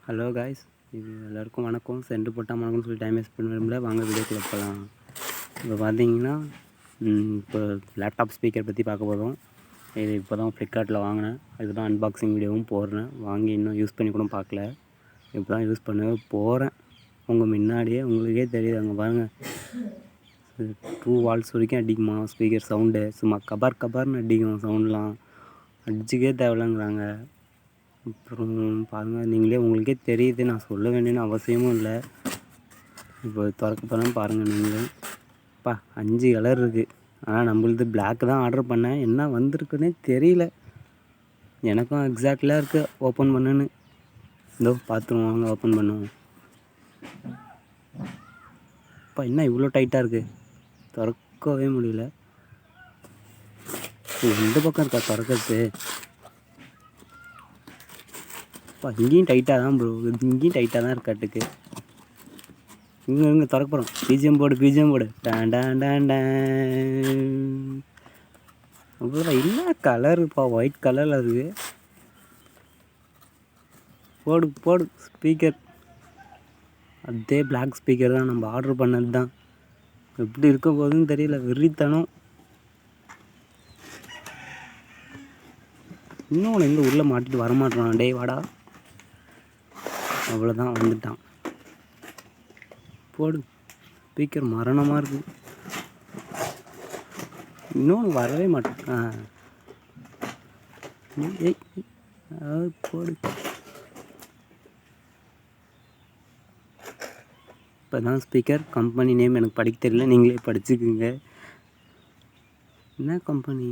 Hello guys, இது எல்லாருக்கும் வணக்கம். சென்ட் போட்டால் வணக்கம்னு சொல்லி டைம் வேஸ்ட் பண்ண வாங்க வீடியோக்குள்ளே போகலாம். இப்போ பார்த்தீங்கன்னா இப்போ லேப்டாப் ஸ்பீக்கர் பற்றி பார்க்க போதும். இது இப்போ தான் ஃப்ளிப்கார்ட்டில் வாங்கினேன். இதுதான் அன்பாக்சிங் வீடியோவும் போடுறேன். வாங்கி இன்னும் யூஸ் பண்ணி கூட பார்க்கல. இப்போ தான் யூஸ் பண்ணவே போகிறேன். உங்கள் முன்னாடியே உங்களுக்கே தெரியுது. அங்கே பாருங்கள், 2 வால்ஸ் வரைக்கும் அடிக்குமா ஸ்பீக்கர் சவுண்டு. சும்மா கபார்னு அடிக்கும் சவுண்ட்லாம். அடிச்சுக்கே தேவையில்லைங்கிறாங்க. அப்புறம் பாருங்கள், உங்களுக்கே தெரியுது. நான் சொல்ல வேண்டியன்னு அவசியமும் இல்லை. இப்போ திறக்க போகிறேன் பாருங்கள் நீங்களே. 5 கலர் இருக்குது. ஆனால் நம்மளுது பிளாக் தான் ஆர்டர் பண்ணேன். என்ன வந்திருக்குன்னே தெரியல. எனக்கும் எக்ஸாக்ட்லாம் இருக்குது ஓப்பன் பண்ணுன்னு. இதோ பார்த்துருவாங்க, ஓப்பன் பண்ணுவோம். என்ன இவ்வளோ டைட்டாக இருக்குது, திறக்கவே முடியல. எந்த பக்கம் இருக்கா திறக்கிறது? இங்கேயும் டைட்டாக தான் ப்ரோ, இங்கேயும் டைட்டாக தான் இருக்காட்டுக்கு. இங்கே திறக்க போகிறோம். பிஜிஎம் போடு டான். அவ்வளோதான். என்ன கலருப்பா, ஒயிட் கலரில் இருக்குது. போடு ஸ்பீக்கர். அதே பிளாக் ஸ்பீக்கர் தான் நம்ம ஆர்டர் பண்ணது தான். எப்படி இருக்க போகுதுன்னு தெரியல. வெறித்தனம். இன்னொன்று எங்கே உள்ளே மாட்டிட்டு வரமாட்டான். டே வாடா. அவ்வளோதான், வந்துட்டான். போடு. ஸ்பீக்கர் மரணமாக இருக்குது. இன்னொன்று வரவே மாட்டேன். போடு. இப்போ தான் ஸ்பீக்கர். கம்பெனி நேம் எனக்கு படிக்க தெரியல, நீங்களே படிச்சுக்குங்க. என்ன கம்பெனி?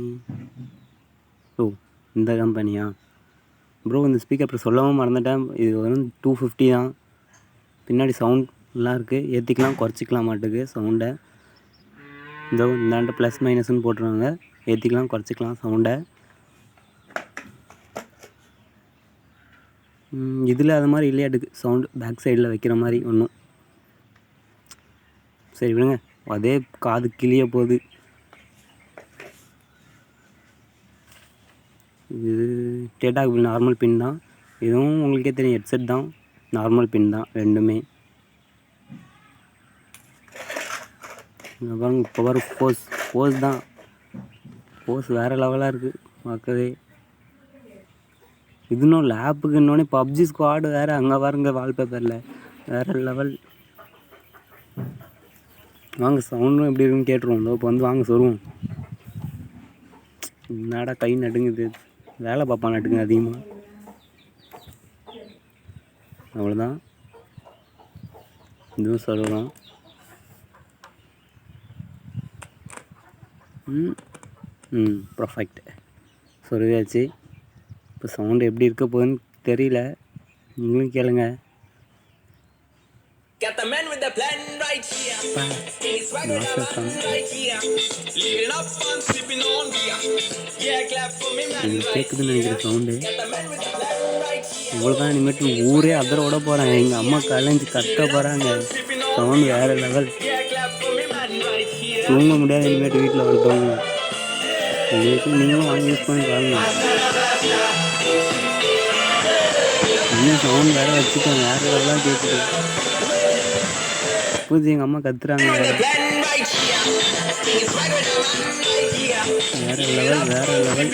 ஓ, இந்த கம்பெனியா ப்ரோ? இந்த ஸ்பீக்கர் அப்புறம் சொல்லவும் மறந்துட்டேன். இது வரும் 250 தான். பின்னாடி சவுண்ட்லாம் இருக்குது. ஏற்றிக்கலாம் குறைச்சிக்கலாம் மாட்டுக்கு சவுண்டை. இந்தாண்ட ப்ளஸ் மைனஸ்ன்னு போட்டுருவாங்க. ஏற்றிக்கலாம் குறைச்சிக்கலாம் சவுண்டை. இதில் அது மாதிரி இல்லையாட்டுக்கு சவுண்டு பேக் சைடில் வைக்கிற மாதிரி ஒன்றும். சரி விடுங்க, அதே காது கிளிய போகுது. இது டேட்டா கேபிள் நார்மல் பின் தான். இதுவும் உங்களுக்கே தெரியும், ஹெட்செட் தான். நார்மல் பின் தான் ரெண்டுமே. பாருங்க, இப்போ வர போஸ் தான். போஸ் வேறு லெவலாக இருக்குது பார்க்கவே. இது இன்னும் லேப்புக்கு இன்னொன்னே பப்ஜி ஸ்குவாடு வேறு. அங்கே பாருங்க வால்பேப்பரில் வேறு லெவல். வாங்க சவுண்டும் எப்படி இருக்குன்னு கேட்டுருவோம். இப்போ வந்து வாங்க சொல்லுவோம். என்னடா கை நடுங்குது, வேலை பார்ப்பான் நடுங்க அதிகமாக. அவ்வளோதான், இதுவும் சொல்லுறோம். பர்ஃபெக்ட். சொல்லியாச்சு. இப்போ சவுண்டு எப்படி இருக்க போகுதுன்னு தெரியல, நீங்களும் கேளுங்க. கேட்குதுன்னு நினைக்கிற சவுண்டு. இவ்வளோதான். இனிமேட்டு ஊரே அதரோட போகிறாங்க. எங்கள் அம்மா கலைஞ்சி கட்ட போகிறாங்க. சவுண்டு வேறு லெவல். தூங்க முடியாது இனிமேட்டு வீட்டில் வளர்த்தவங்க. நீங்களும் வாங்கி யூஸ் பண்ணி பாருங்க. இன்னும் சவுண்ட் வேறு வச்சுக்கோங்க. வேறு லெவலாம் கேட்குது. பூஜை எங்கள் அம்மா கத்துறாங்க. வேறு லெவல்.